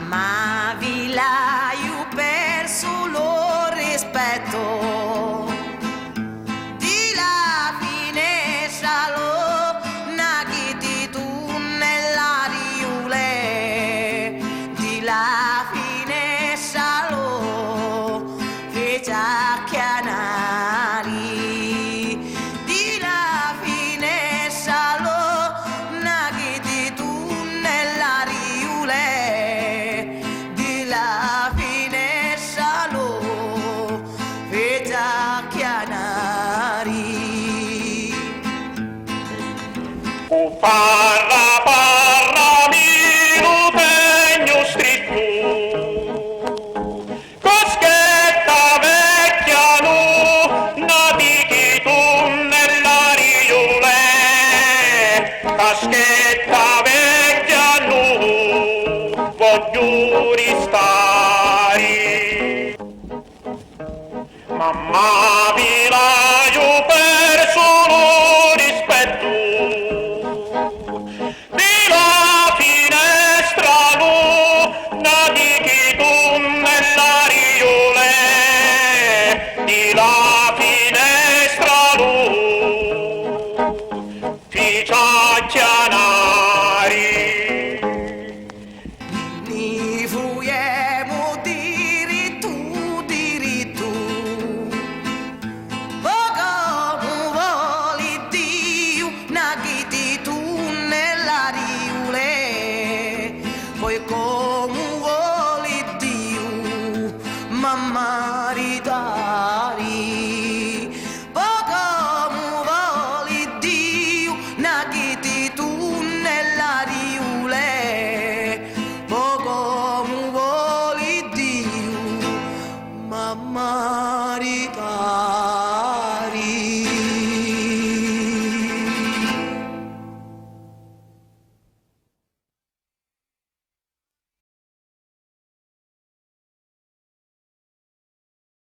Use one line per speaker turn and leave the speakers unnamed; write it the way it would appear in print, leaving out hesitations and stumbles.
Mamma vi l'hai perso lo rispetto di la finestra lo nagiti tu nella riule di la finestra lo fece chianari di la finestra lo nagiti tu nella riule di la finestra lo fece chianari.
Parra parra minu pegno stritto, coschetta vecchia nu, navighi tu nella riule, caschetta vecchia nu, voglio ristare. Mamma vi l'ho perso lo rispetto di la finestra lu, navighi tu nella riule, di la finestra lu, ficia chianari.
Ni fuiemo diritto, diritto, poco mu voli Dio, nagiti tu nella riule, poi come vuoli Dio, mamma ridari, poco mu voli Dio, nagiti tu